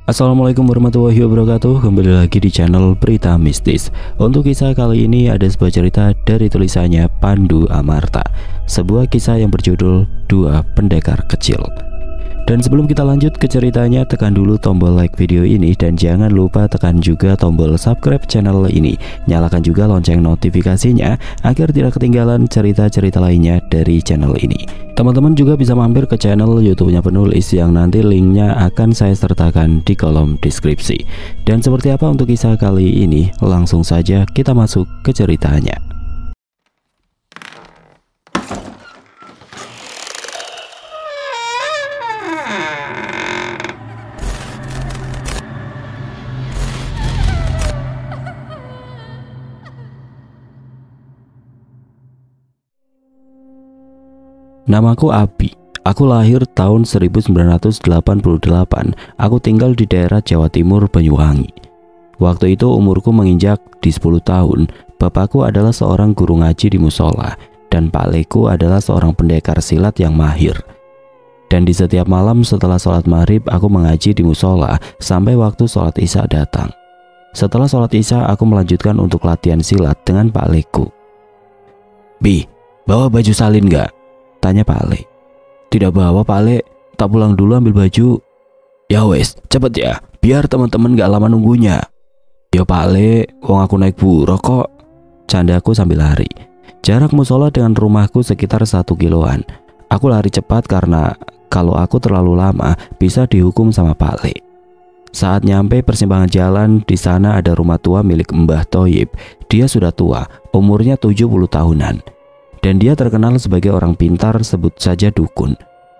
Assalamualaikum warahmatullahi wabarakatuh. Kembali lagi di channel Berita Mistis. Untuk kisah kali ini ada sebuah cerita dari tulisannya Pandu Amarta, sebuah kisah yang berjudul Dua Pendekar Kecil. Dan sebelum kita lanjut ke ceritanya, tekan dulu tombol like video ini dan jangan lupa tekan juga tombol subscribe channel ini. Nyalakan juga lonceng notifikasinya agar tidak ketinggalan cerita-cerita lainnya dari channel ini. Teman-teman juga bisa mampir ke channel YouTube-nya penulis yang nanti linknya akan saya sertakan di kolom deskripsi. Dan seperti apa untuk kisah kali ini? Langsung saja kita masuk ke ceritanya. Namaku Abi. Aku lahir tahun 1988. Aku tinggal di daerah Jawa Timur, Banyuwangi. Waktu itu umurku menginjak di 10 tahun. Bapakku adalah seorang guru ngaji di musola dan Pak Leku adalah seorang pendekar silat yang mahir. Dan di setiap malam setelah sholat maghrib aku mengaji di musola sampai waktu sholat isya datang. Setelah sholat isya aku melanjutkan untuk latihan silat dengan Pak Leku. "Bi, bawa baju salin gak?" tanya Pak Le. "Tidak bawa Pak Le, tak pulang dulu ambil baju." "Ya wes, cepet ya, biar teman-teman gak lama nunggunya." "Ya Pak Le, wong aku naik buruk kok," candaku sambil lari. Jarak musola dengan rumahku sekitar 1 kiloan. Aku lari cepat karena kalau aku terlalu lama bisa dihukum sama Pak Le. Saat nyampe persimpangan jalan, di sana ada rumah tua milik Mbah Thoyib. Dia sudah tua, umurnya 70 tahunan. Dan dia terkenal sebagai orang pintar, sebut saja dukun.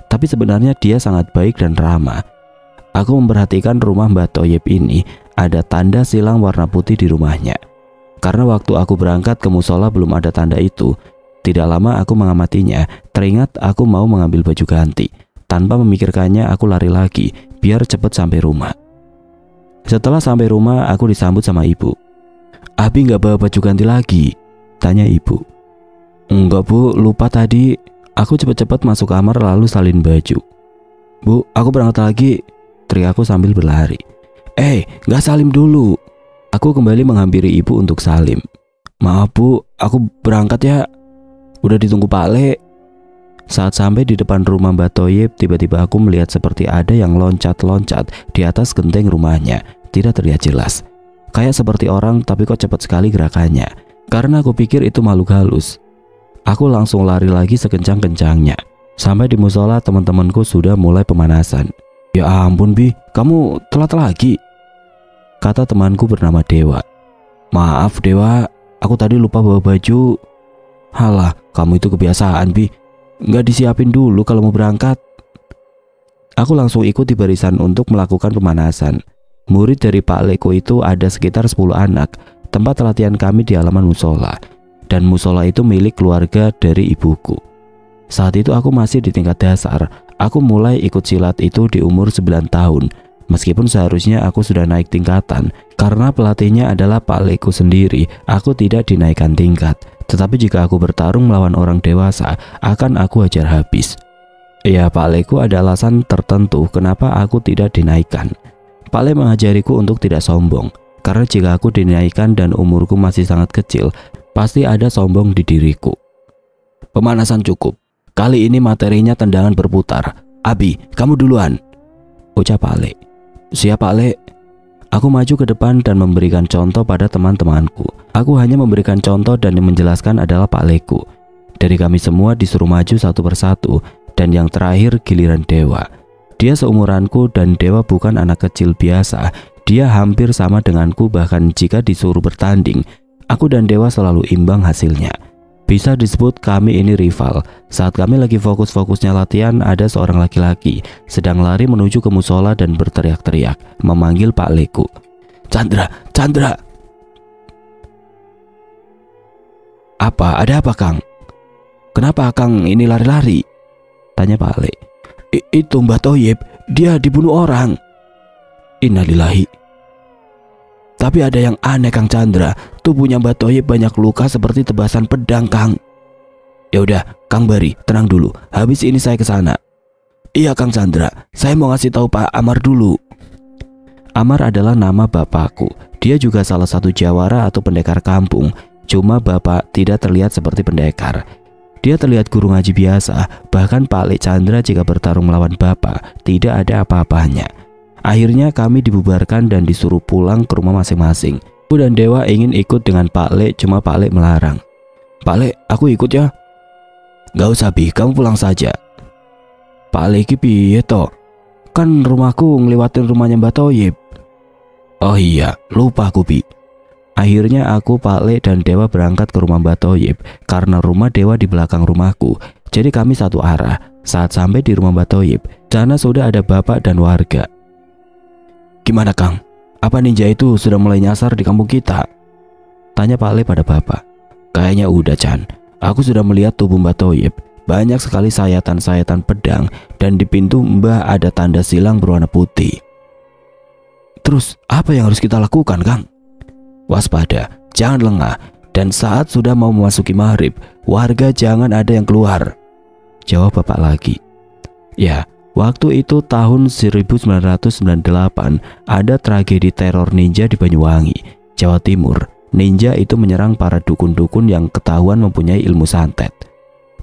Tapi sebenarnya dia sangat baik dan ramah. Aku memperhatikan rumah Mbah Thoyib ini, ada tanda silang warna putih di rumahnya. Karena waktu aku berangkat ke musola belum ada tanda itu. Tidak lama aku mengamatinya, teringat aku mau mengambil baju ganti. Tanpa memikirkannya aku lari lagi, biar cepat sampai rumah. Setelah sampai rumah aku disambut sama ibu. "Abi nggak bawa baju ganti lagi?" tanya ibu. "Enggak Bu, lupa tadi." Aku cepat-cepat masuk kamar lalu salin baju. "Bu, aku berangkat lagi," teriakku sambil berlari. Nggak salim dulu." Aku kembali menghampiri ibu untuk salim. "Maaf Bu, aku berangkat ya. Udah ditunggu Pak Le." Saat sampai di depan rumah Mbak Thoyib, tiba-tiba aku melihat seperti ada yang loncat-loncat di atas genteng rumahnya. Tidak terlihat jelas. Kayak seperti orang tapi kok cepat sekali gerakannya. Karena aku pikir itu makhluk halus. Aku langsung lari lagi sekencang-kencangnya. Sampai di musola teman-temanku sudah mulai pemanasan. "Ya ampun Bi, kamu telat lagi," kata temanku bernama Dewa. "Maaf Dewa, aku tadi lupa bawa baju." "Halah, kamu itu kebiasaan Bi, nggak disiapin dulu kalau mau berangkat." Aku langsung ikut di barisan untuk melakukan pemanasan. Murid dari Pak Leko itu ada sekitar 10 anak. Tempat latihan kami di halaman musola. Dan musola itu milik keluarga dari ibuku. Saat itu aku masih di tingkat dasar. Aku mulai ikut silat itu di umur 9 tahun. Meskipun seharusnya aku sudah naik tingkatan. Karena pelatihnya adalah Pak Leku sendiri, aku tidak dinaikkan tingkat. Tetapi jika aku bertarung melawan orang dewasa, akan aku hajar habis. Ya, Pak Leku ada alasan tertentu kenapa aku tidak dinaikkan. Pak Le mengajariku untuk tidak sombong. Karena jika aku dinaikkan dan umurku masih sangat kecil, pasti ada sombong di diriku. "Pemanasan cukup. Kali ini materinya tendangan berputar. Abi, kamu duluan," ucap Pak Le. "Siap Pak Le." Aku maju ke depan dan memberikan contoh pada teman-temanku. Aku hanya memberikan contoh dan yang menjelaskan adalah Pak Leku. Dari kami semua disuruh maju satu persatu. Dan yang terakhir giliran Dewa. Dia seumuranku dan Dewa bukan anak kecil biasa. Dia hampir sama denganku, bahkan jika disuruh bertanding, aku dan Dewa selalu imbang hasilnya. Bisa disebut kami ini rival. Saat kami lagi fokus-fokusnya latihan, ada seorang laki-laki sedang lari menuju ke musola dan berteriak-teriak memanggil Pak Leku. "Chandra, Chandra." Ada apa Kang? Kenapa Kang ini lari-lari?" tanya Pak Le. "Itu Mbah Thoyib, dia dibunuh orang." "Innalillahi." "Tapi ada yang aneh Kang Chandra, tubuhnya Mbah Thoyib banyak luka seperti tebasan pedang Kang." "Ya udah, Kang Bari, tenang dulu. Habis ini saya ke sana." "Iya Kang Chandra, saya mau ngasih tahu Pak Amar dulu." Amar adalah nama bapakku. Dia juga salah satu jawara atau pendekar kampung. Cuma bapak tidak terlihat seperti pendekar. Dia terlihat guru ngaji biasa. Bahkan Pak Lek Chandra jika bertarung melawan bapak tidak ada apa-apanya. Akhirnya kami dibubarkan dan disuruh pulang ke rumah masing-masing. Aku dan Dewa ingin ikut dengan Pak Lek, cuma Pak Lek melarang. Pak Lek, aku ikut ya. Gak usah Bi, kamu pulang saja. Pak Lek ki piye toh? Kan rumahku ngelewatin rumahnya Mbak Toyib. Oh iya, lupa aku Bi. Akhirnya aku, Pak Lek dan Dewa berangkat ke rumah Mbak Toyib karena rumah Dewa di belakang rumahku. Jadi kami satu arah. Saat sampai di rumah Mbak Toyib, sana sudah ada bapak dan warga. Gimana Kang? Apa ninja itu sudah mulai nyasar di kampung kita? Tanya Pak Lek pada bapak. Kayaknya udah Chan. Aku sudah melihat tubuh Mbak Toyib. Banyak sekali sayatan-sayatan pedang dan di pintu Mbah ada tanda silang berwarna putih. Terus apa yang harus kita lakukan Kang? Waspada, jangan lengah, dan saat sudah mau memasuki maghrib, warga jangan ada yang keluar. Jawab bapak lagi. Ya, waktu itu tahun 1998 ada tragedi teror ninja di Banyuwangi, Jawa Timur. Ninja itu menyerang para dukun-dukun yang ketahuan mempunyai ilmu santet.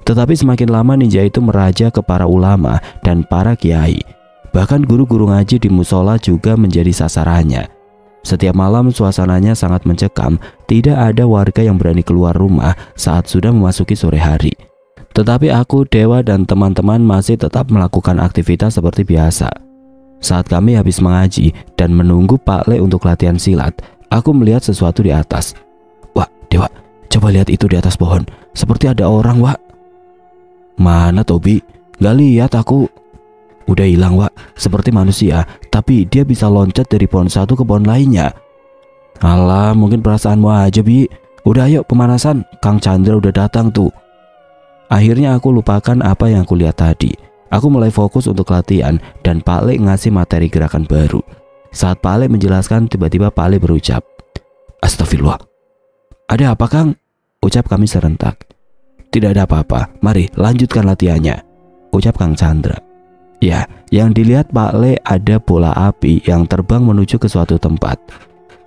Tetapi semakin lama ninja itu meraja ke para ulama dan para kiai. Bahkan guru-guru ngaji di musola juga menjadi sasarannya. Setiap malam suasananya sangat mencekam, tidak ada warga yang berani keluar rumah saat sudah memasuki sore hari. Tetapi aku, Dewa dan teman-teman masih tetap melakukan aktivitas seperti biasa. Saat kami habis mengaji dan menunggu Pak Lek untuk latihan silat, aku melihat sesuatu di atas. Wah, Dewa, coba lihat itu di atas pohon. Seperti ada orang, Wak. Mana Tobi? Gak lihat aku. Udah hilang Wak, seperti manusia, tapi dia bisa loncat dari pohon satu ke pohon lainnya. Alah, mungkin perasaanmu aja Bi. Udah ayo pemanasan, Kang Chandra udah datang tuh. Akhirnya aku lupakan apa yang aku lihat tadi. Aku mulai fokus untuk latihan dan Pak Lek ngasih materi gerakan baru. Saat Pak Lek menjelaskan, tiba-tiba Pak Lek berucap, Astagfirullah. Ada apa Kang? Ucap kami serentak. Tidak ada apa-apa, mari lanjutkan latihannya, ucap Kang Chandra. Ya, yang dilihat Pak Lek ada bola api yang terbang menuju ke suatu tempat.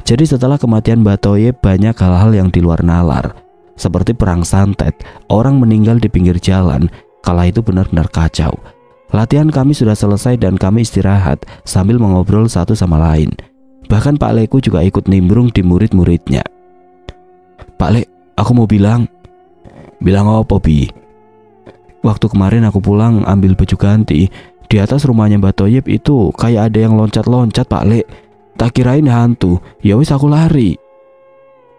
Jadi setelah kematian Mbak Toyib banyak hal-hal yang di luar nalar. Seperti perang santet, orang meninggal di pinggir jalan. Kala itu benar-benar kacau. Latihan kami sudah selesai dan kami istirahat sambil mengobrol satu sama lain. Bahkan Pak Lekku juga ikut nimbrung di murid-muridnya. Pak Lek, aku mau bilang. Bilang apa Bi? Waktu kemarin aku pulang ambil baju ganti, di atas rumahnya Mbak Toyib itu kayak ada yang loncat-loncat Pak Lek. Tak kirain hantu, ya wis aku lari.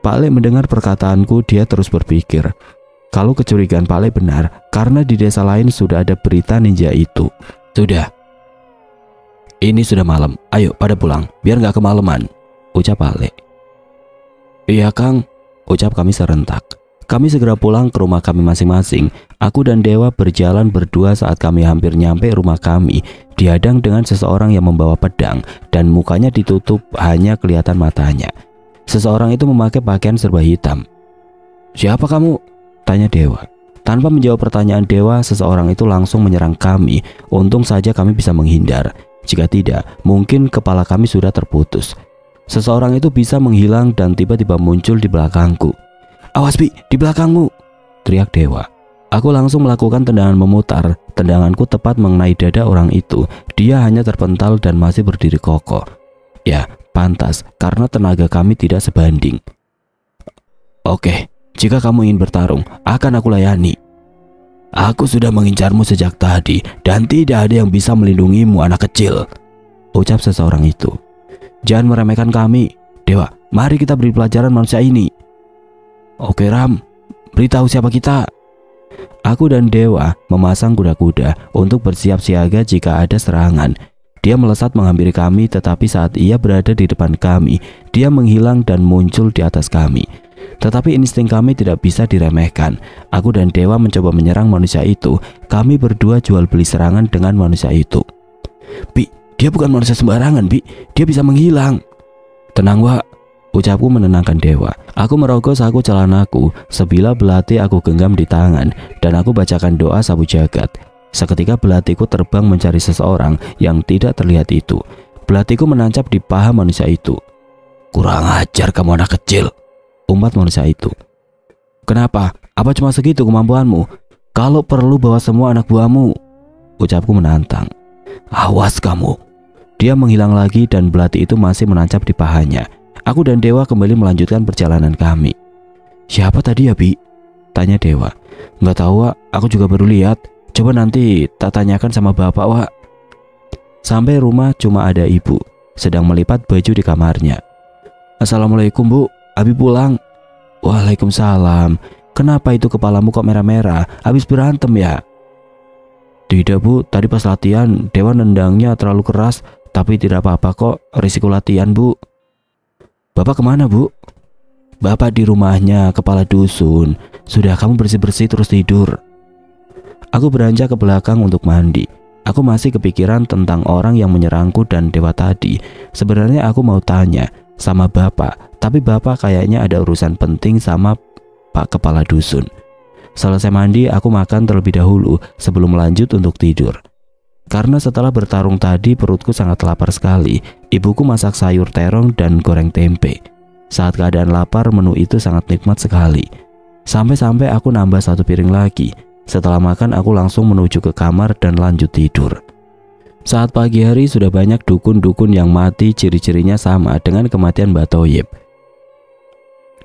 Pak Lek mendengar perkataanku, dia terus berpikir. Kalau kecurigaan Pak Lek benar, karena di desa lain sudah ada berita ninja itu. Sudah. Ini sudah malam, ayo pada pulang, biar nggak kemalaman, ucap Pak Lek. Iya Kang, ucap kami serentak. Kami segera pulang ke rumah kami masing-masing. Aku dan Dewa berjalan berdua saat kami hampir nyampe rumah kami. Dihadang dengan seseorang yang membawa pedang dan mukanya ditutup, hanya kelihatan matanya. Seseorang itu memakai pakaian serba hitam. Siapa kamu? Tanya Dewa. Tanpa menjawab pertanyaan Dewa, seseorang itu langsung menyerang kami. Untung saja kami bisa menghindar. Jika tidak, mungkin kepala kami sudah terputus. Seseorang itu bisa menghilang dan tiba-tiba muncul di belakangku. Awas Bi, di belakangmu, teriak Dewa. Aku langsung melakukan tendangan memutar. Tendanganku tepat mengenai dada orang itu. Dia hanya terpental dan masih berdiri kokoh. Ya, pantas, karena tenaga kami tidak sebanding. Oke, jika kamu ingin bertarung, akan aku layani. Aku sudah mengincarmu sejak tadi dan tidak ada yang bisa melindungimu anak kecil, ucap seseorang itu. Jangan meremehkan kami. Dewa, mari kita beri pelajaran manusia ini. Oke Ram, beritahu siapa kita. Aku dan Dewa memasang kuda-kuda untuk bersiap siaga jika ada serangan. Dia melesat menghampiri kami, tetapi saat ia berada di depan kami, dia menghilang dan muncul di atas kami. Tetapi insting kami tidak bisa diremehkan. Aku dan Dewa mencoba menyerang manusia itu. Kami berdua jual beli serangan dengan manusia itu. Bi, dia bukan manusia sembarangan Bi, dia bisa menghilang. Tenang Wak, ucapku menenangkan Dewa. Aku merogoh saku celanaku, sebilah belati aku genggam di tangan, dan aku bacakan doa sabu jagat. Seketika belatiku terbang mencari seseorang yang tidak terlihat itu. Belatiku menancap di paha manusia itu. "Kurang ajar kamu anak kecil," umpat manusia itu. "Kenapa? Apa cuma segitu kemampuanmu? Kalau perlu bawa semua anak buahmu," ucapku menantang. "Awas kamu." Dia menghilang lagi dan belati itu masih menancap di pahanya. Aku dan Dewa kembali melanjutkan perjalanan kami. "Siapa tadi ya, Bi?" tanya Dewa. "Nggak tahu, Wak. Aku juga baru lihat. Coba nanti tak tanyakan sama bapak, Wak." Sampai rumah cuma ada ibu sedang melipat baju di kamarnya. "Assalamualaikum, Bu. Abi pulang." "Waalaikumsalam. Kenapa itu kepalamu kok merah-merah? Habis berantem ya?" "Tidak, Bu. Tadi pas latihan Dewa nendangnya terlalu keras. Tapi tidak apa-apa kok. Risiko latihan, Bu." "Bapak kemana, Bu?" "Bapak di rumahnya kepala dusun. Sudah, kamu bersih-bersih terus tidur." Aku beranjak ke belakang untuk mandi. Aku masih kepikiran tentang orang yang menyerangku dan Dewa tadi. Sebenarnya aku mau tanya sama bapak, tapi bapak kayaknya ada urusan penting sama Pak Kepala Dusun. Selesai mandi, aku makan terlebih dahulu sebelum lanjut untuk tidur. Karena setelah bertarung tadi perutku sangat lapar sekali. Ibuku masak sayur terong dan goreng tempe. Saat keadaan lapar, menu itu sangat nikmat sekali. Sampai-sampai aku nambah 1 piring lagi. Setelah makan, aku langsung menuju ke kamar dan lanjut tidur. Saat pagi hari sudah banyak dukun-dukun yang mati, ciri-cirinya sama dengan kematian Mbak Toyib.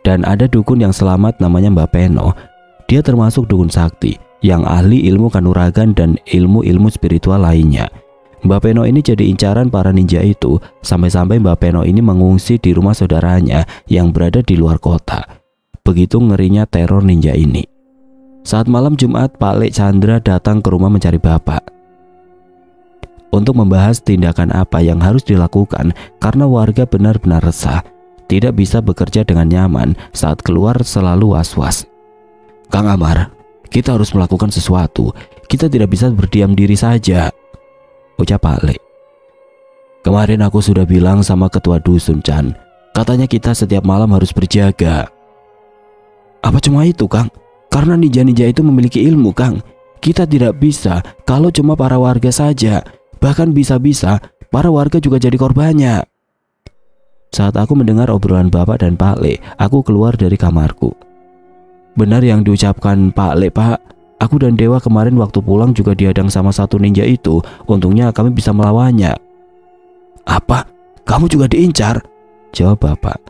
Dan ada dukun yang selamat namanya Mbak Peno. Dia termasuk dukun sakti yang ahli ilmu kanuragan dan ilmu-ilmu spiritual lainnya. Mbak Peno ini jadi incaran para ninja itu, sampai-sampai Mbak Peno ini mengungsi di rumah saudaranya yang berada di luar kota. Begitu ngerinya teror ninja ini. Saat malam Jumat, Pak Lek Chandra datang ke rumah mencari bapak untuk membahas tindakan apa yang harus dilakukan karena warga benar-benar resah, tidak bisa bekerja dengan nyaman saat keluar selalu was-was. "Kang Amar, kita harus melakukan sesuatu. Kita tidak bisa berdiam diri saja," ucap Pak Lek. "Kemarin aku sudah bilang sama ketua dusun, Chan. Katanya kita setiap malam harus berjaga." "Apa cuma itu, Kang? Karena ninja-ninja itu memiliki ilmu, Kang. Kita tidak bisa kalau cuma para warga saja. Bahkan bisa-bisa para warga juga jadi korbannya." Saat aku mendengar obrolan bapak dan Pak Le, aku keluar dari kamarku. "Benar yang diucapkan Pak Le, Pak. Aku dan Dewa kemarin waktu pulang juga dihadang sama satu ninja itu. Untungnya kami bisa melawannya." "Apa? Kamu juga diincar?" jawab bapak.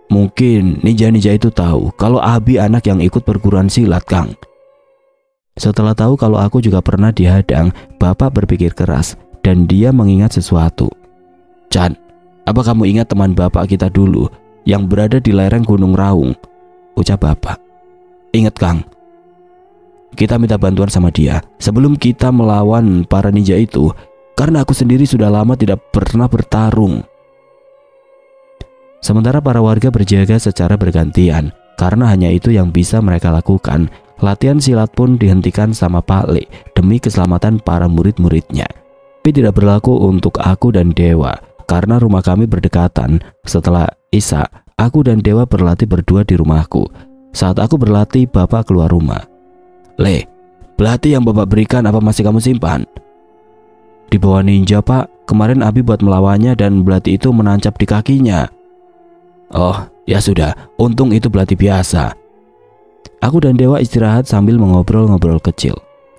"Mungkin ninja-ninja itu tahu kalau Abi anak yang ikut perguruan silat, Kang." Setelah tahu kalau aku juga pernah dihadang, bapak berpikir keras dan dia mengingat sesuatu. "Chan, apa kamu ingat teman bapak kita dulu yang berada di lereng Gunung Raung?" ucap bapak. "Ingat, Kang. Kita minta bantuan sama dia sebelum kita melawan para ninja itu, karena aku sendiri sudah lama tidak pernah bertarung." Sementara para warga berjaga secara bergantian, karena hanya itu yang bisa mereka lakukan. Latihan silat pun dihentikan sama Pak Le demi keselamatan para murid-muridnya. Tapi tidak berlaku untuk aku dan Dewa, karena rumah kami berdekatan. Setelah Isya, aku dan Dewa berlatih berdua di rumahku. Saat aku berlatih, bapak keluar rumah. "Le, belati yang bapak berikan apa masih kamu simpan?" "Di bawah ninja, Pak. Kemarin Abi buat melawannya dan belati itu menancap di kakinya." "Oh, ya sudah, untung itu belati biasa." Aku dan Dewa istirahat sambil mengobrol-ngobrol kecil.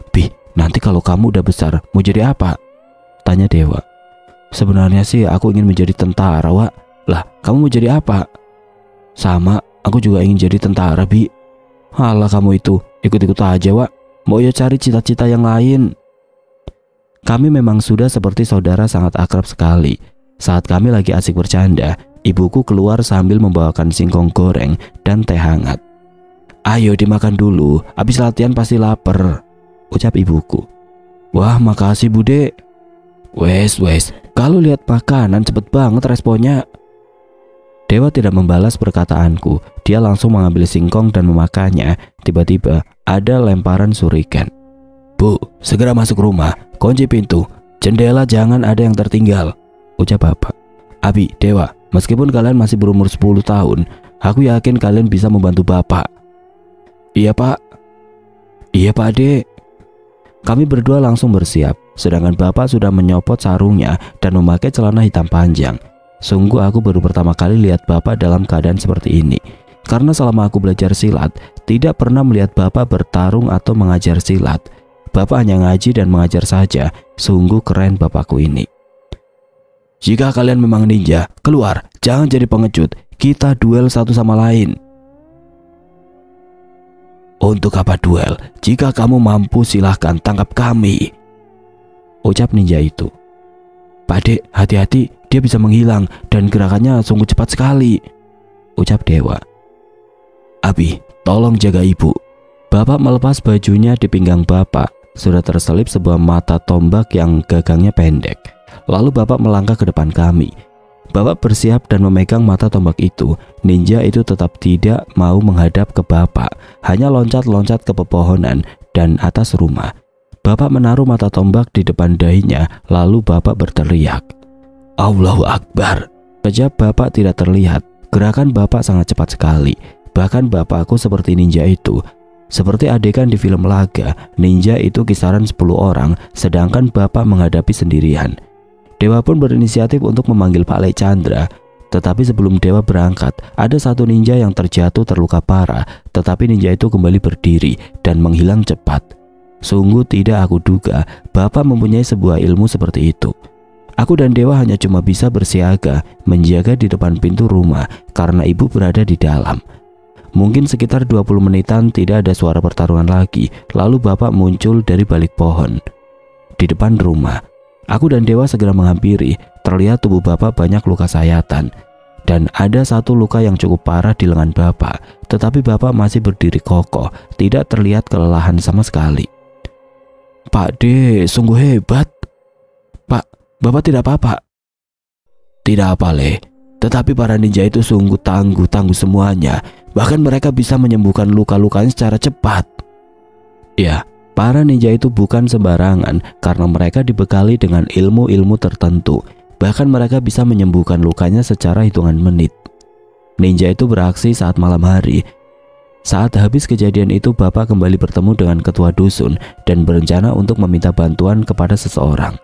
"Bi, nanti kalau kamu udah besar mau jadi apa?" tanya Dewa. "Sebenarnya sih aku ingin menjadi tentara, Wak." "Lah, kamu mau jadi apa?" "Sama, aku juga ingin jadi tentara, Bi." "Alah kamu itu, ikut-ikut aja, Wak. Mau ya cari cita-cita yang lain." Kami memang sudah seperti saudara, sangat akrab sekali. Saat kami lagi asik bercanda, ibuku keluar sambil membawakan singkong goreng dan teh hangat. "Ayo dimakan dulu, habis latihan pasti lapar," ucap ibuku. "Wah, makasih Bude." Wes, kalau lihat makanan cepet banget responnya." Dewa tidak membalas perkataanku. Dia langsung mengambil singkong dan memakannya. Tiba-tiba ada lemparan shuriken. "Bu, segera masuk rumah, kunci pintu, jendela jangan ada yang tertinggal," ucap bapak. "Abi, Dewa, meskipun kalian masih berumur 10 tahun, aku yakin kalian bisa membantu bapak." "Iya, Pak." "Iya, Pak Ade." Kami berdua langsung bersiap. sedangkan bapak sudah menyopot sarungnya dan memakai celana hitam panjang. Sungguh aku baru pertama kali lihat bapak dalam keadaan seperti ini. Karena selama aku belajar silat, tidak pernah melihat bapak bertarung atau mengajar silat. Bapak hanya ngaji dan mengajar saja. Sungguh keren bapakku ini. Jika kalian memang ninja, keluar, jangan jadi pengecut. Kita duel satu sama lain. Untuk apa duel? Jika kamu mampu silahkan tangkap kami, ucap ninja itu. Pak Dek, hati-hati, dia bisa menghilang dan gerakannya sungguh cepat sekali, ucap Dewa. Abi, tolong jaga ibu. Bapak melepas bajunya di pinggang bapak. Sudah terselip sebuah mata tombak yang gagangnya pendek. Lalu bapak melangkah ke depan kami. Bapak bersiap dan memegang mata tombak itu. Ninja itu tetap tidak mau menghadap ke bapak, hanya loncat-loncat ke pepohonan dan atas rumah. Bapak menaruh mata tombak di depan dahinya, lalu bapak berteriak, Allahu Akbar. Sejak bapak tidak terlihat, gerakan bapak sangat cepat sekali. Bahkan bapakku seperti ninja itu. Seperti adegan di film laga, ninja itu kisaran 10 orang, sedangkan bapak menghadapi sendirian. Dewa pun berinisiatif untuk memanggil Pak Lek Chandra. Tetapi sebelum Dewa berangkat, ada satu ninja yang terjatuh terluka parah. Tetapi ninja itu kembali berdiri dan menghilang cepat. Sungguh tidak aku duga bapak mempunyai sebuah ilmu seperti itu. Aku dan Dewa hanya cuma bisa bersiaga, menjaga di depan pintu rumah karena ibu berada di dalam. Mungkin sekitar 20 menitan tidak ada suara pertarungan lagi. Lalu bapak muncul dari balik pohon di depan rumah. Aku dan Dewa segera menghampiri. Terlihat tubuh bapak banyak luka sayatan. Dan ada satu luka yang cukup parah di lengan bapak. Tetapi bapak masih berdiri kokoh. Tidak terlihat kelelahan sama sekali. Pak D, sungguh hebat. Pak, bapak tidak apa-apa? Tidak apa, Le. Tetapi para ninja itu sungguh tangguh semuanya. Bahkan mereka bisa menyembuhkan luka-lukanya secara cepat. Ya, para ninja itu bukan sembarangan karena mereka dibekali dengan ilmu-ilmu tertentu. Bahkan mereka bisa menyembuhkan lukanya secara hitungan menit. Ninja itu beraksi saat malam hari. Saat habis kejadian itu, bapak kembali bertemu dengan ketua dusun dan berencana untuk meminta bantuan kepada seseorang.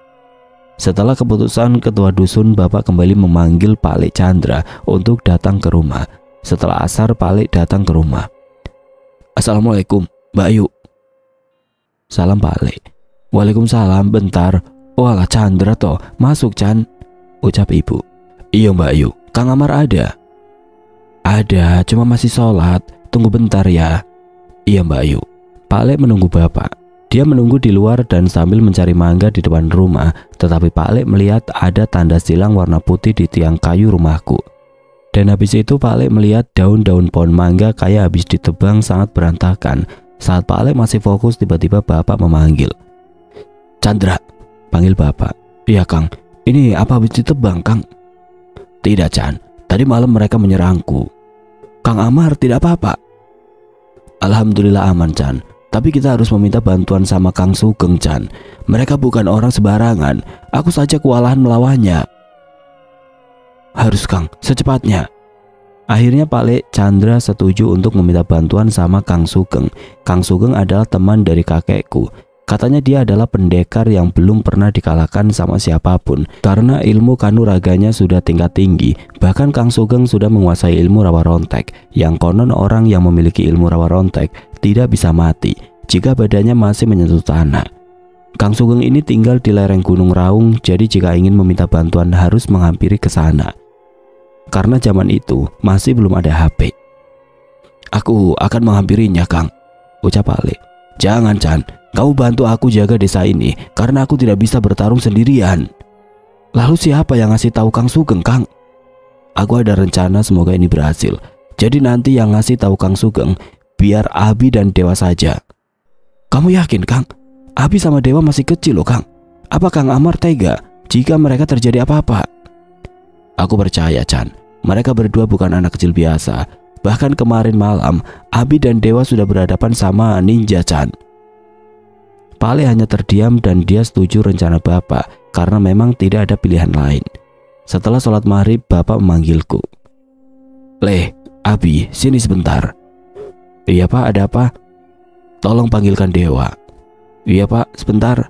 Setelah keputusan ketua dusun, bapak kembali memanggil Pak Lek Chandra untuk datang ke rumah. Setelah asar, Pak Lek datang ke rumah. Assalamualaikum, Mbak Ayu. Salam Pak Lek. Waalaikumsalam, bentar. Oh alah Chandra toh, masuk Chan, ucap ibu. Iya Mbak Ayu, Kang Amar ada? Ada, cuma masih sholat. Tunggu bentar ya. Iya Mbak Ayu. Pak Lek menunggu bapak. Dia menunggu di luar dan sambil mencari mangga di depan rumah. Tetapi Pak Lek melihat ada tanda silang warna putih di tiang kayu rumahku. Dan habis itu Pak Lek melihat daun-daun pohon mangga kayak habis ditebang sangat berantakan. Saat Pak Lek masih fokus, tiba-tiba bapak memanggil. Chandra, panggil bapak. Iya Kang, ini apa habis ditebang Kang? Tidak Chan, tadi malam mereka menyerangku. Kang Amar tidak apa-apa? Alhamdulillah aman Chan. Tapi kita harus meminta bantuan sama Kang Sugeng Chan. Mereka bukan orang sembarangan. Aku saja kewalahan melawannya. Harus Kang, secepatnya. Akhirnya Pak Lek Chandra setuju untuk meminta bantuan sama Kang Sugeng. Kang Sugeng adalah teman dari kakekku. Katanya dia adalah pendekar yang belum pernah dikalahkan sama siapapun karena ilmu kanuraganya sudah tingkat tinggi. Bahkan Kang Sugeng sudah menguasai ilmu rawa rontek, yang konon orang yang memiliki ilmu rawa rontek tidak bisa mati jika badannya masih menyentuh tanah. Kang Sugeng ini tinggal di lereng Gunung Raung, jadi jika ingin meminta bantuan harus menghampiri ke sana. Karena zaman itu masih belum ada HP. Aku akan menghampirinya Kang, ucap Pak Lek. Jangan Chan, kau bantu aku jaga desa ini karena aku tidak bisa bertarung sendirian. Lalu siapa yang ngasih tahu Kang Sugeng Kang? Aku ada rencana, semoga ini berhasil. Jadi nanti yang ngasih tahu Kang Sugeng biar Abi dan Dewa saja. Kamu yakin Kang? Abi sama Dewa masih kecil loh Kang. Apa Kang Amar tega jika mereka terjadi apa-apa? Aku percaya Chan, mereka berdua bukan anak kecil biasa. Bahkan kemarin malam Abi dan Dewa sudah berhadapan sama ninja Chan. Pak Lek hanya terdiam dan dia setuju rencana bapak karena memang tidak ada pilihan lain. Setelah sholat maghrib, bapak memanggilku. Le, Abi, sini sebentar. Iya Pak, ada apa? Tolong panggilkan Dewa. Iya Pak, sebentar.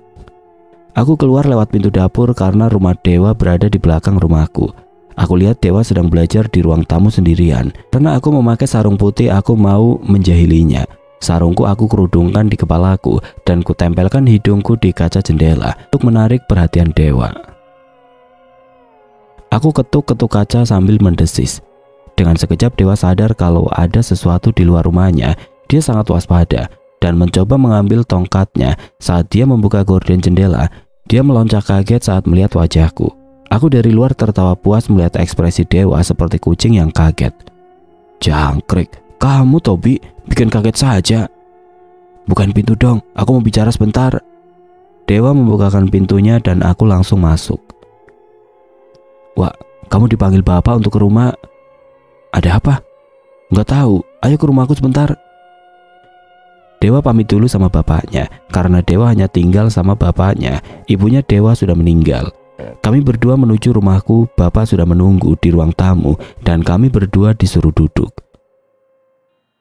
Aku keluar lewat pintu dapur karena rumah Dewa berada di belakang rumahku. Aku lihat Dewa sedang belajar di ruang tamu sendirian. Karena aku memakai sarung putih, aku mau menjahilinya. Sarungku aku kerudungkan di kepalaku dan kutempelkan hidungku di kaca jendela untuk menarik perhatian Dewa. Aku ketuk-ketuk kaca sambil mendesis. Dengan sekejap Dewa sadar kalau ada sesuatu di luar rumahnya. Dia sangat waspada dan mencoba mengambil tongkatnya. Saat dia membuka gorden jendela, dia meloncat kaget saat melihat wajahku. Aku dari luar tertawa puas melihat ekspresi Dewa seperti kucing yang kaget. Jangkrik, kamu Tobi, bikin kaget saja. Bukain pintu dong, aku mau bicara sebentar. Dewa membukakan pintunya dan aku langsung masuk. Wah, kamu dipanggil bapak untuk ke rumah. Ada apa? Nggak tahu, ayo ke rumahku sebentar. Dewa pamit dulu sama bapaknya, karena Dewa hanya tinggal sama bapaknya. Ibunya Dewa sudah meninggal. Kami berdua menuju rumahku, bapak sudah menunggu di ruang tamu, dan kami berdua disuruh duduk.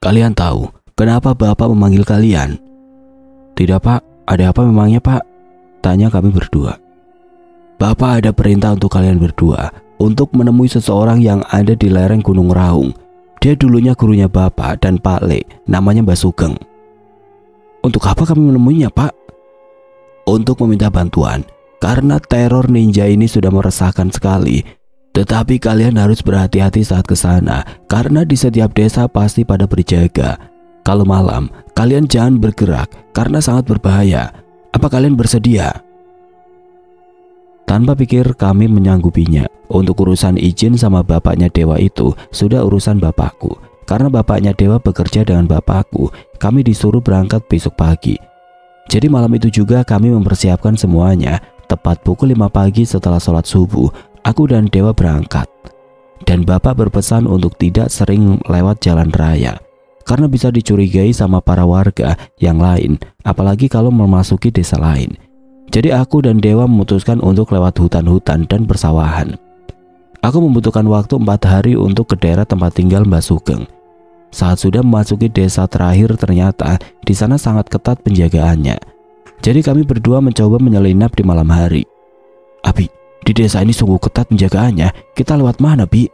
Kalian tahu, kenapa bapak memanggil kalian? Tidak pak, ada apa memangnya pak? Tanya kami berdua. Bapak ada perintah untuk kalian berdua, untuk menemui seseorang yang ada di lereng Gunung Raung. Dia dulunya gurunya bapak dan Pak Le, namanya Mbak Sugeng. Untuk apa kami menemuinya pak? Untuk meminta bantuan. Karena teror ninja ini sudah meresahkan sekali. Tetapi kalian harus berhati-hati saat ke sana, karena di setiap desa pasti pada berjaga. Kalau malam, kalian jangan bergerak karena sangat berbahaya. Apa kalian bersedia? Tanpa pikir kami menyanggupinya. Untuk urusan izin sama bapaknya Dewa itu sudah urusan bapakku. Karena bapaknya Dewa bekerja dengan bapakku, kami disuruh berangkat besok pagi. Jadi malam itu juga kami mempersiapkan semuanya. Tepat pukul 5 pagi setelah sholat subuh, aku dan Dewa berangkat. Dan bapak berpesan untuk tidak sering lewat jalan raya, karena bisa dicurigai sama para warga yang lain, apalagi kalau memasuki desa lain. Jadi aku dan Dewa memutuskan untuk lewat hutan-hutan dan persawahan. Aku membutuhkan waktu 4 hari untuk ke daerah tempat tinggal Mbak Sugeng. Saat sudah memasuki desa terakhir, ternyata di sana sangat ketat penjagaannya. Jadi kami berdua mencoba menyelinap di malam hari. Abi, di desa ini sungguh ketat penjagaannya. Kita lewat mana, Bi?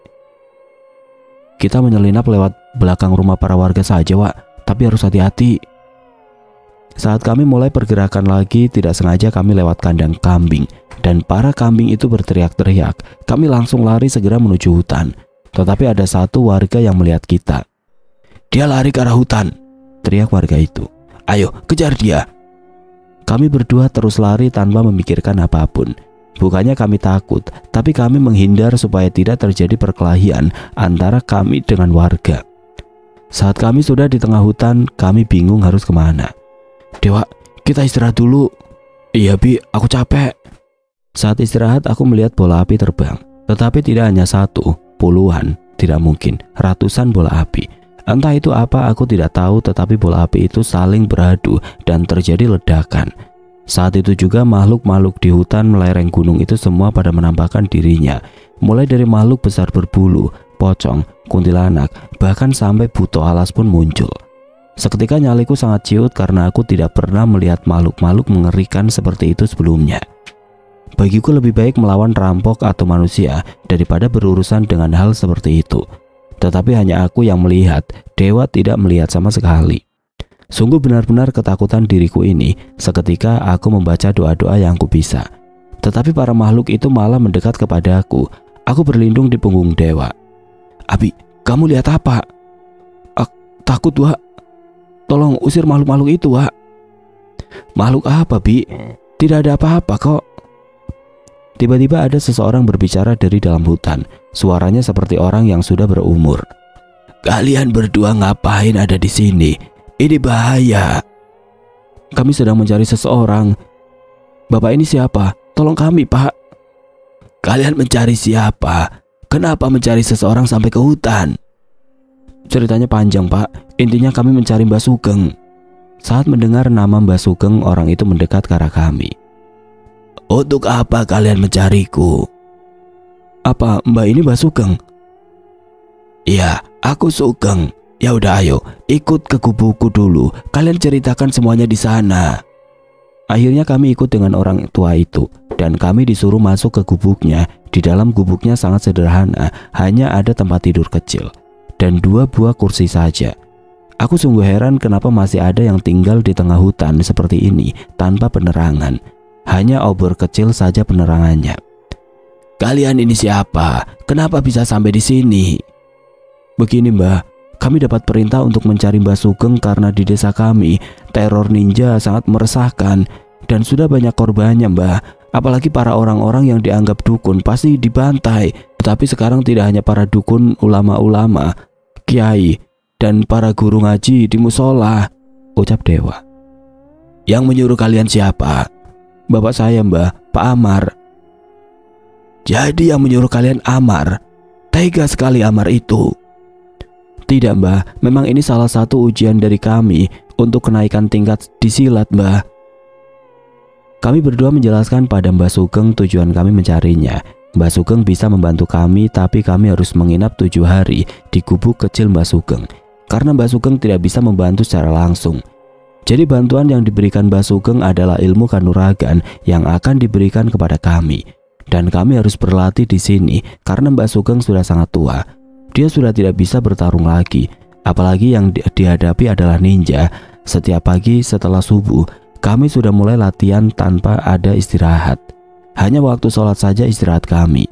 Kita menyelinap lewat belakang rumah para warga saja, Wak. Tapi harus hati-hati. Saat kami mulai pergerakan lagi, tidak sengaja kami lewat kandang kambing. Dan para kambing itu berteriak-teriak. Kami langsung lari segera menuju hutan. Tetapi ada satu warga yang melihat kita. Dia lari ke arah hutan, teriak warga itu. Ayo, kejar dia. Kami berdua terus lari tanpa memikirkan apapun. Bukannya kami takut, tapi kami menghindar supaya tidak terjadi perkelahian antara kami dengan warga. Saat kami sudah di tengah hutan, kami bingung harus kemana. Dewa, kita istirahat dulu. Iya Bi, aku capek. Saat istirahat aku melihat bola api terbang. Tetapi tidak hanya satu, puluhan, tidak mungkin, ratusan bola api. Entah itu apa aku tidak tahu, tetapi bola api itu saling beradu dan terjadi ledakan. Saat itu juga makhluk-makhluk di hutan lereng gunung itu semua pada menampakkan dirinya. Mulai dari makhluk besar berbulu, pocong, kuntilanak, bahkan sampai buto alas pun muncul. Seketika nyaliku sangat ciut karena aku tidak pernah melihat makhluk-makhluk mengerikan seperti itu sebelumnya. Bagiku lebih baik melawan rampok atau manusia daripada berurusan dengan hal seperti itu. Tetapi hanya aku yang melihat, Dewa tidak melihat sama sekali. Sungguh benar-benar ketakutan diriku ini seketika aku membaca doa-doa yang aku bisa. Tetapi para makhluk itu malah mendekat kepada aku. Aku berlindung di punggung Dewa. Abi, kamu lihat apa? Takut, Wak. Tolong usir makhluk-makhluk itu, Wak. Makhluk apa, Bi? Tidak ada apa-apa kok. Tiba-tiba ada seseorang berbicara dari dalam hutan. Suaranya seperti orang yang sudah berumur. Kalian berdua ngapain ada di sini? Ini bahaya. Kami sedang mencari seseorang. Bapak ini siapa? Tolong kami, Pak. Kalian mencari siapa? Kenapa mencari seseorang sampai ke hutan? Ceritanya panjang, Pak. Intinya kami mencari Mbak Sugeng. Saat mendengar nama Mbak Sugeng, orang itu mendekat ke arah kami. Untuk apa kalian mencariku? Apa Mbak ini Mbak Sugeng? Iya, aku Sugeng. Ya udah ayo, ikut ke kubuku dulu. Kalian ceritakan semuanya di sana. Akhirnya kami ikut dengan orang tua itu dan kami disuruh masuk ke gubuknya. Di dalam gubuknya sangat sederhana, hanya ada tempat tidur kecil dan 2 buah kursi saja. Aku sungguh heran kenapa masih ada yang tinggal di tengah hutan seperti ini tanpa penerangan. Hanya obor kecil saja penerangannya. "Kalian ini siapa? Kenapa bisa sampai di sini?" "Begini Mbah, kami dapat perintah untuk mencari Mbah Sugeng karena di desa kami teror ninja sangat meresahkan dan sudah banyak korbannya Mbah. Apalagi para orang-orang yang dianggap dukun pasti dibantai. Tetapi sekarang tidak hanya para dukun, ulama-ulama, kiai, dan para guru ngaji di musola," ucap Dewa. "Yang menyuruh kalian siapa?" "Bapak saya Mbah, Pak Amar." "Jadi yang menyuruh kalian Amar? Tega sekali Amar itu." "Tidak Mbah, memang ini salah satu ujian dari kami untuk kenaikan tingkat di silat Mbah." Kami berdua menjelaskan pada Mbah Sugeng tujuan kami mencarinya. Mbah Sugeng bisa membantu kami, tapi kami harus menginap 7 hari di gubuk kecil Mbah Sugeng karena Mbah Sugeng tidak bisa membantu secara langsung. Jadi bantuan yang diberikan Mbah Sugeng adalah ilmu kanuragan yang akan diberikan kepada kami. Dan kami harus berlatih di sini karena Mbah Sugeng sudah sangat tua. Dia sudah tidak bisa bertarung lagi. Apalagi yang dihadapi adalah ninja. Setiap pagi setelah subuh, kami sudah mulai latihan tanpa ada istirahat. Hanya waktu sholat saja istirahat kami.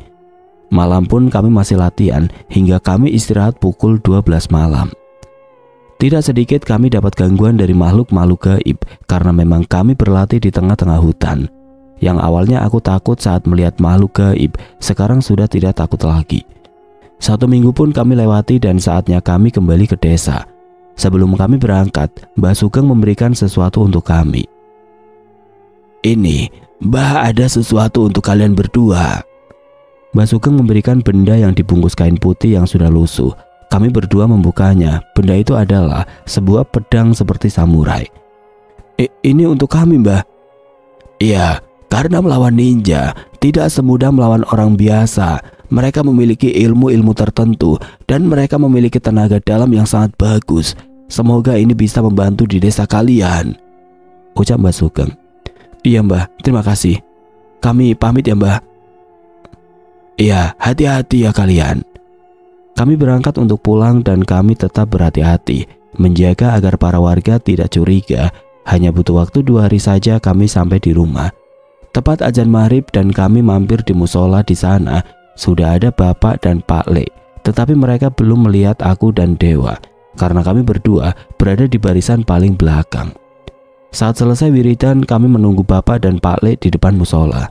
Malam pun kami masih latihan hingga kami istirahat pukul 12 malam. Tidak sedikit kami dapat gangguan dari makhluk-makhluk gaib karena memang kami berlatih di tengah-tengah hutan. Yang awalnya aku takut saat melihat makhluk gaib, sekarang sudah tidak takut lagi. 1 minggu pun kami lewati dan saatnya kami kembali ke desa. Sebelum kami berangkat, Mbah Sugeng memberikan sesuatu untuk kami. "Ini, Mbah ada sesuatu untuk kalian berdua." Mbah Sugeng memberikan benda yang dibungkus kain putih yang sudah lusuh. Kami berdua membukanya. Benda itu adalah sebuah pedang seperti samurai. "Ini untuk kami Mbah." "Iya, karena melawan ninja tidak semudah melawan orang biasa. Mereka memiliki ilmu-ilmu tertentu dan mereka memiliki tenaga dalam yang sangat bagus. Semoga ini bisa membantu di desa kalian," ucap Mbah Sugeng. "Iya Mbah, terima kasih. Kami pamit ya Mbah." "Iya, hati-hati ya kalian." Kami berangkat untuk pulang dan kami tetap berhati-hati, menjaga agar para warga tidak curiga. Hanya butuh waktu 2 hari saja kami sampai di rumah. Tepat azan maghrib dan kami mampir di musola. Di sana sudah ada Bapak dan Pak Le, tetapi mereka belum melihat aku dan Dewa karena kami berdua berada di barisan paling belakang. Saat selesai wiridan, kami menunggu Bapak dan Pak Le di depan musola.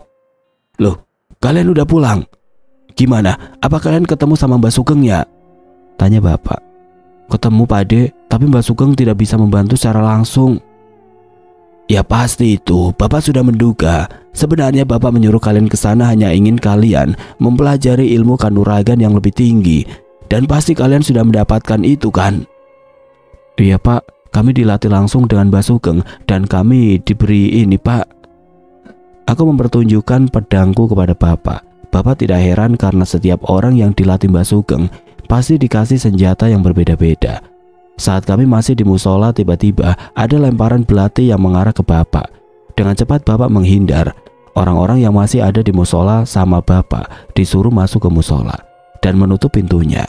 "Loh, kalian udah pulang? Gimana? Apa kalian ketemu sama Mbah Sugeng ya?" tanya Bapak. "Ketemu Pak De, tapi Mbah Sugeng tidak bisa membantu secara langsung." "Ya pasti itu, Bapak sudah menduga. Sebenarnya Bapak menyuruh kalian ke sana hanya ingin kalian mempelajari ilmu kanuragan yang lebih tinggi. Dan pasti kalian sudah mendapatkan itu kan?" "Iya Pak, kami dilatih langsung dengan Mbah Sugeng dan kami diberi ini Pak." Aku mempertunjukkan pedangku kepada Bapak. Bapak tidak heran karena setiap orang yang dilatih Mbah Sugeng pasti dikasih senjata yang berbeda-beda. Saat kami masih di musola, tiba-tiba ada lemparan belati yang mengarah ke Bapak. Dengan cepat Bapak menghindar. Orang-orang yang masih ada di musola sama Bapak disuruh masuk ke musola dan menutup pintunya.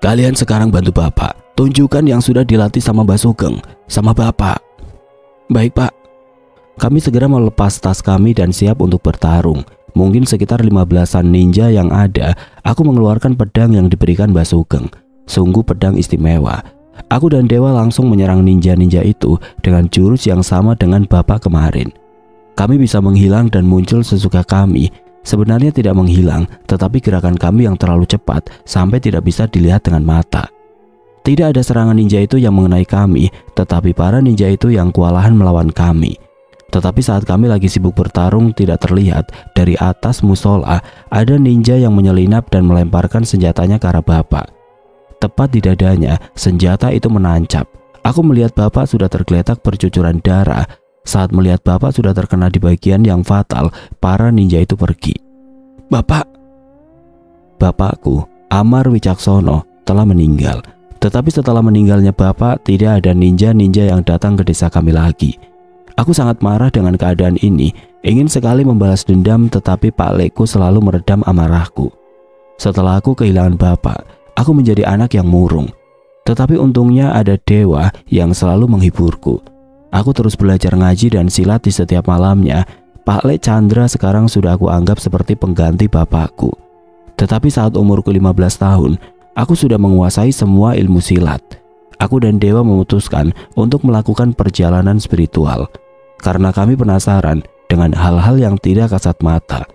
"Kalian sekarang bantu Bapak. Tunjukkan yang sudah dilatih sama Mbah Sugeng sama Bapak." "Baik Pak." Kami segera melepas tas kami dan siap untuk bertarung. Mungkin sekitar 15-an ninja yang ada. Aku mengeluarkan pedang yang diberikan Mbah Sugeng. Sungguh pedang istimewa. Aku dan Dewa langsung menyerang ninja-ninja itu dengan jurus yang sama dengan Bapak kemarin. Kami bisa menghilang dan muncul sesuka kami. Sebenarnya tidak menghilang, tetapi gerakan kami yang terlalu cepat sampai tidak bisa dilihat dengan mata. Tidak ada serangan ninja itu yang mengenai kami, tetapi para ninja itu yang kewalahan melawan kami. Tetapi saat kami lagi sibuk bertarung, tidak terlihat dari atas musola ada ninja yang menyelinap dan melemparkan senjatanya ke arah Bapak. Tepat di dadanya, senjata itu menancap. Aku melihat Bapak sudah tergeletak bercucuran darah. Saat melihat Bapak sudah terkena di bagian yang fatal, para ninja itu pergi. Bapakku, Amar Wicaksono, telah meninggal. Tetapi setelah meninggalnya Bapak, tidak ada ninja-ninja yang datang ke desa kami lagi. Aku sangat marah dengan keadaan ini, ingin sekali membalas dendam, tetapi Pak Lekku selalu meredam amarahku. Setelah aku kehilangan bapak, aku menjadi anak yang murung. Tetapi untungnya ada Dewa yang selalu menghiburku. Aku terus belajar ngaji dan silat di setiap malamnya. Pak Lek Chandra sekarang sudah aku anggap seperti pengganti bapakku. Tetapi saat umurku 15 tahun, aku sudah menguasai semua ilmu silat. Aku dan Dewa memutuskan untuk melakukan perjalanan spiritual karena kami penasaran dengan hal-hal yang tidak kasat mata.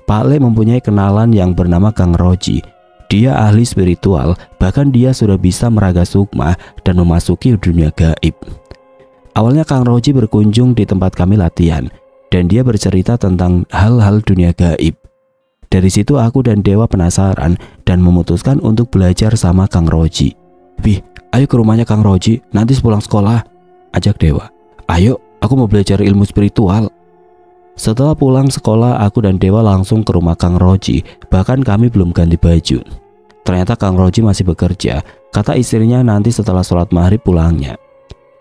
Pak Lek mempunyai kenalan yang bernama Kang Roji. Dia ahli spiritual, bahkan dia sudah bisa meraga sukma dan memasuki dunia gaib. Awalnya Kang Roji berkunjung di tempat kami latihan, dan dia bercerita tentang hal-hal dunia gaib. Dari situ aku dan Dewa penasaran dan memutuskan untuk belajar sama Kang Roji. "Wih, ayo ke rumahnya Kang Roji, nanti sepulang sekolah," ajak Dewa. "Ayo, aku mau belajar ilmu spiritual." Setelah pulang sekolah, aku dan Dewa langsung ke rumah Kang Roji, bahkan kami belum ganti baju. Ternyata Kang Roji masih bekerja, kata istrinya nanti setelah sholat maghrib pulangnya.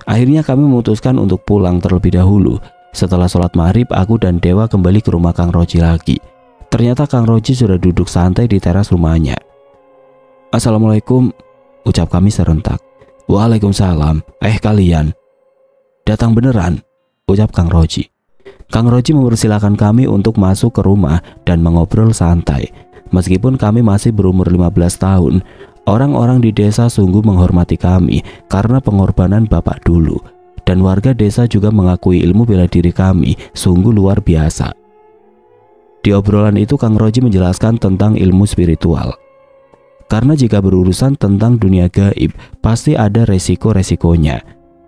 Akhirnya kami memutuskan untuk pulang terlebih dahulu. Setelah sholat maghrib, aku dan Dewa kembali ke rumah Kang Roji lagi. Ternyata Kang Roji sudah duduk santai di teras rumahnya. "Assalamualaikum," ucap kami serentak. "Waalaikumsalam. Kalian datang beneran?" ucap Kang Roji. Kang Roji mempersilahkan kami untuk masuk ke rumah dan mengobrol santai. Meskipun kami masih berumur 15 tahun, orang-orang di desa sungguh menghormati kami karena pengorbanan bapak dulu. Dan warga desa juga mengakui ilmu bela diri kami sungguh luar biasa. Di obrolan itu Kang Roji menjelaskan tentang ilmu spiritual. Karena jika berurusan tentang dunia gaib, pasti ada resiko-resikonya.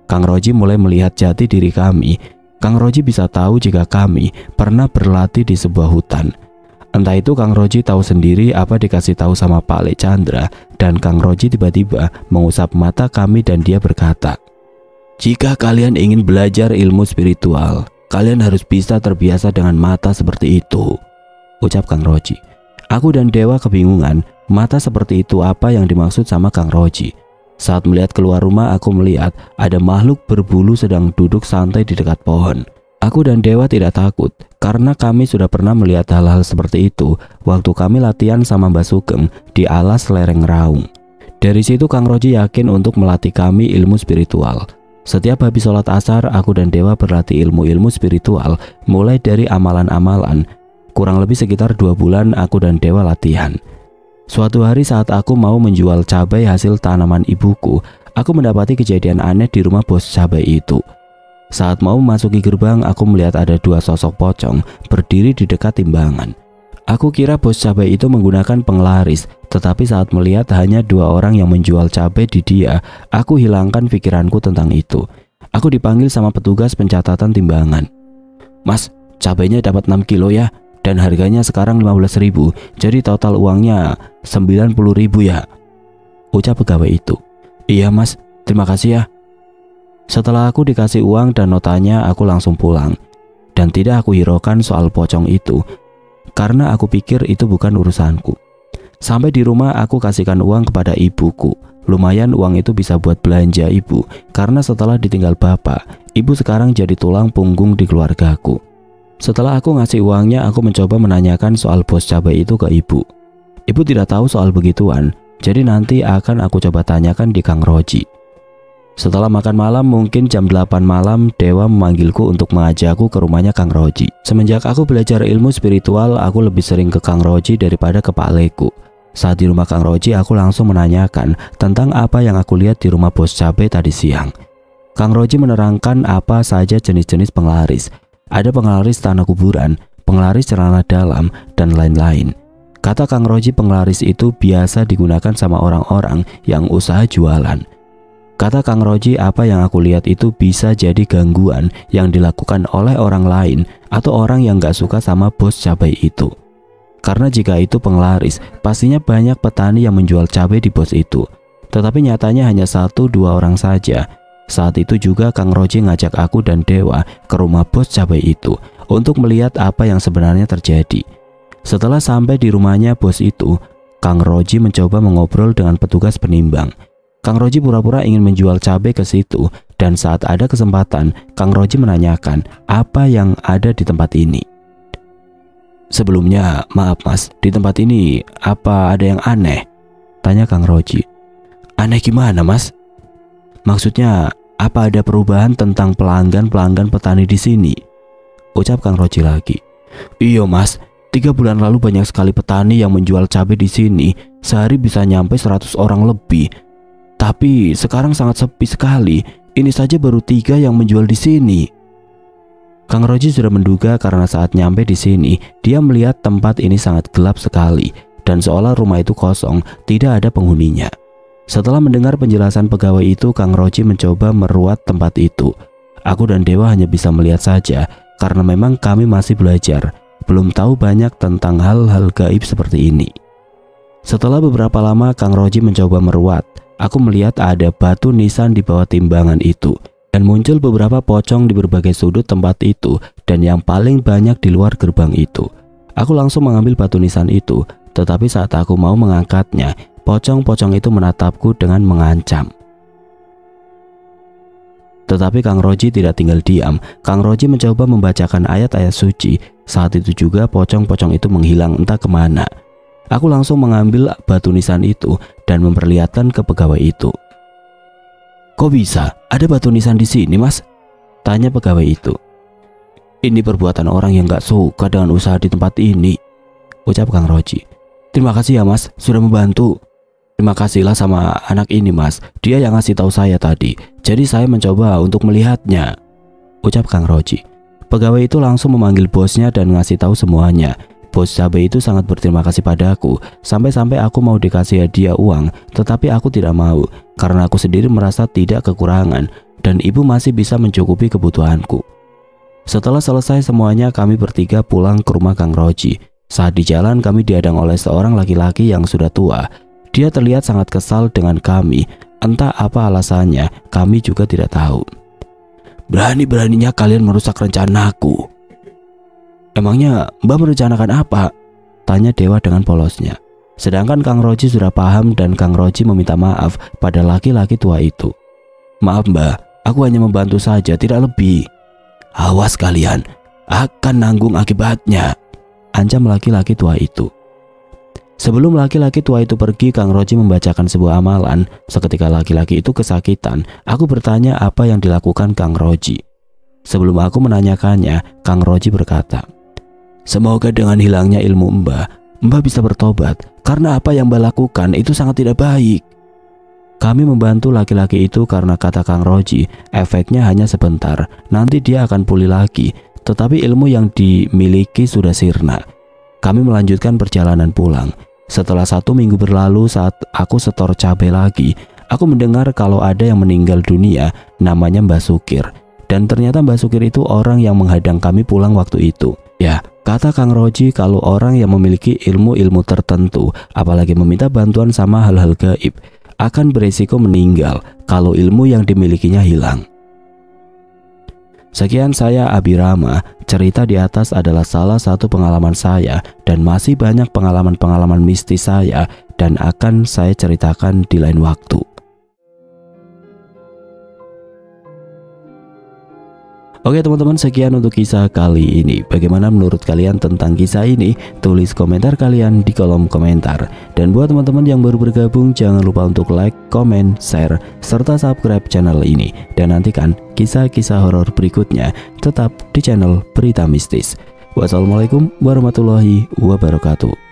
Kang Roji mulai melihat jati diri kami. Kang Roji bisa tahu jika kami pernah berlatih di sebuah hutan. Entah itu Kang Roji tahu sendiri apa dikasih tahu sama Pak Lek Chandra, dan Kang Roji tiba-tiba mengusap mata kami dan dia berkata, "Jika kalian ingin belajar ilmu spiritual, kalian harus bisa terbiasa dengan mata seperti itu," ucap Kang Roji. Aku dan Dewa kebingungan, mata seperti itu apa yang dimaksud sama Kang Roji. Saat melihat keluar rumah, aku melihat ada makhluk berbulu sedang duduk santai di dekat pohon. Aku dan Dewa tidak takut karena kami sudah pernah melihat hal-hal seperti itu waktu kami latihan sama Mbak Sugeng di alas lereng Raung. Dari situ Kang Roji yakin untuk melatih kami ilmu spiritual. Setiap habis sholat asar, aku dan Dewa berlatih ilmu-ilmu spiritual mulai dari amalan-amalan. Kurang lebih sekitar 2 bulan aku dan Dewa latihan. Suatu hari saat aku mau menjual cabai hasil tanaman ibuku, aku mendapati kejadian aneh di rumah bos cabai itu. Saat mau memasuki gerbang, aku melihat ada 2 sosok pocong berdiri di dekat timbangan. Aku kira bos cabai itu menggunakan penglaris, tetapi saat melihat hanya 2 orang yang menjual cabai di dia, aku hilangkan pikiranku tentang itu. Aku dipanggil sama petugas pencatatan timbangan. "Mas, cabainya dapat 6 kilo ya, dan harganya sekarang 15.000, jadi total uangnya 90.000 ya," ucap pegawai itu. "Iya mas, terima kasih ya." Setelah aku dikasih uang dan notanya, aku langsung pulang. Dan tidak aku hiraukan soal pocong itu, karena aku pikir itu bukan urusanku. Sampai di rumah aku kasihkan uang kepada ibuku. Lumayan uang itu bisa buat belanja ibu, karena setelah ditinggal bapak, ibu sekarang jadi tulang punggung di keluargaku. Setelah aku ngasih uangnya, aku mencoba menanyakan soal bos cabai itu ke ibu. Ibu tidak tahu soal begituan, jadi nanti akan aku coba tanyakan di Kang Roji. Setelah makan malam, mungkin jam 8 malam, Dewa memanggilku untuk mengajakku ke rumahnya Kang Roji. Semenjak aku belajar ilmu spiritual, aku lebih sering ke Kang Roji daripada ke Pak Lekku. Saat di rumah Kang Roji, aku langsung menanyakan tentang apa yang aku lihat di rumah bos cabai tadi siang. Kang Roji menerangkan apa saja jenis-jenis penglaris. Ada penglaris tanah kuburan, penglaris celana dalam, dan lain-lain. Kata Kang Roji, penglaris itu biasa digunakan sama orang-orang yang usaha jualan. Kata Kang Roji, apa yang aku lihat itu bisa jadi gangguan yang dilakukan oleh orang lain atau orang yang gak suka sama bos cabai itu. Karena jika itu penglaris, pastinya banyak petani yang menjual cabai di bos itu. Tetapi nyatanya hanya 1-2 orang saja. Saat itu juga Kang Roji ngajak aku dan Dewa ke rumah bos cabai itu untuk melihat apa yang sebenarnya terjadi. Setelah sampai di rumahnya bos itu, Kang Roji mencoba mengobrol dengan petugas penimbang. Kang Roji pura-pura ingin menjual cabai ke situ Dan saat ada kesempatan, Kang Roji menanyakan apa yang ada di tempat ini. "Sebelumnya, maaf mas, di tempat ini apa ada yang aneh?" tanya Kang Roji. "Aneh gimana mas?" "Maksudnya, apa ada perubahan tentang pelanggan-pelanggan petani di sini?" ucap Kang Roji lagi. "Iya mas, 3 bulan lalu banyak sekali petani yang menjual cabai di sini. Sehari bisa nyampe 100 orang lebih. Tapi sekarang sangat sepi sekali. Ini saja baru 3 yang menjual di sini." Kang Roji sudah menduga karena saat nyampe di sini, dia melihat tempat ini sangat gelap sekali dan seolah rumah itu kosong, tidak ada penghuninya. Setelah mendengar penjelasan pegawai itu, Kang Roji mencoba meruat tempat itu. Aku dan Dewa hanya bisa melihat saja karena memang kami masih belajar, belum tahu banyak tentang hal-hal gaib seperti ini. Setelah beberapa lama Kang Roji mencoba meruat, aku melihat ada batu nisan di bawah timbangan itu dan muncul beberapa pocong di berbagai sudut tempat itu dan yang paling banyak di luar gerbang itu. Aku langsung mengambil batu nisan itu, tetapi saat aku mau mengangkatnya, pocong-pocong itu menatapku dengan mengancam. Tetapi Kang Roji tidak tinggal diam. Kang Roji mencoba membacakan ayat-ayat suci. Saat itu juga pocong-pocong itu menghilang entah kemana. Aku langsung mengambil batu nisan itu dan memperlihatkan ke pegawai itu. "Kok bisa ada batu nisan di sini mas?" tanya pegawai itu. "Ini perbuatan orang yang gak suka dengan usaha di tempat ini," ucap Kang Roji. "Terima kasih ya mas sudah membantu." "Terima kasihlah sama anak ini mas, dia yang ngasih tahu saya tadi. Jadi saya mencoba untuk melihatnya," ucap Kang Roji. Pegawai itu langsung memanggil bosnya dan ngasih tahu semuanya. Bos cabai itu sangat berterima kasih padaku, sampai-sampai aku mau dikasih hadiah uang, tetapi aku tidak mau karena aku sendiri merasa tidak kekurangan dan ibu masih bisa mencukupi kebutuhanku. Setelah selesai semuanya, kami bertiga pulang ke rumah Kang Roji. Saat di jalan kami dihadang oleh seorang laki-laki yang sudah tua. Dia terlihat sangat kesal dengan kami, entah apa alasannya, kami juga tidak tahu. "Berani-beraninya kalian merusak rencanaku. Emangnya Mbak merencanakan apa?" tanya Dewa dengan polosnya. Sedangkan Kang Roji sudah paham dan Kang Roji meminta maaf pada laki-laki tua itu. "Maaf Mbak, aku hanya membantu saja, tidak lebih." "Awas kalian, akan nanggung akibatnya," ancam laki-laki tua itu. Sebelum laki-laki tua itu pergi, Kang Roji membacakan sebuah amalan. Seketika laki-laki itu kesakitan. Aku bertanya apa yang dilakukan Kang Roji. Sebelum aku menanyakannya, Kang Roji berkata, "Semoga dengan hilangnya ilmu Mbak bisa bertobat, karena apa yang Mbak lakukan itu sangat tidak baik." Kami membantu laki-laki itu karena kata Kang Roji, efeknya hanya sebentar, nanti dia akan pulih lagi, tetapi ilmu yang dimiliki sudah sirna. Kami melanjutkan perjalanan pulang. Setelah 1 minggu berlalu, saat aku setor cabai lagi, aku mendengar kalau ada yang meninggal dunia, namanya Mbak Sukir. Dan ternyata Mbak Sukir itu orang yang menghadang kami pulang waktu itu. Ya, kata Kang Roji kalau orang yang memiliki ilmu-ilmu tertentu, apalagi meminta bantuan sama hal-hal gaib, akan beresiko meninggal kalau ilmu yang dimilikinya hilang. Sekian saya Abirama, cerita di atas adalah salah satu pengalaman saya dan masih banyak pengalaman-pengalaman mistis saya dan akan saya ceritakan di lain waktu. Oke teman-teman, sekian untuk kisah kali ini. Bagaimana menurut kalian tentang kisah ini? Tulis komentar kalian di kolom komentar. Dan buat teman-teman yang baru bergabung, jangan lupa untuk like, komen, share, serta subscribe channel ini. Dan nantikan kisah-kisah horor berikutnya tetap di channel Berita Mistis. Wassalamualaikum warahmatullahi wabarakatuh.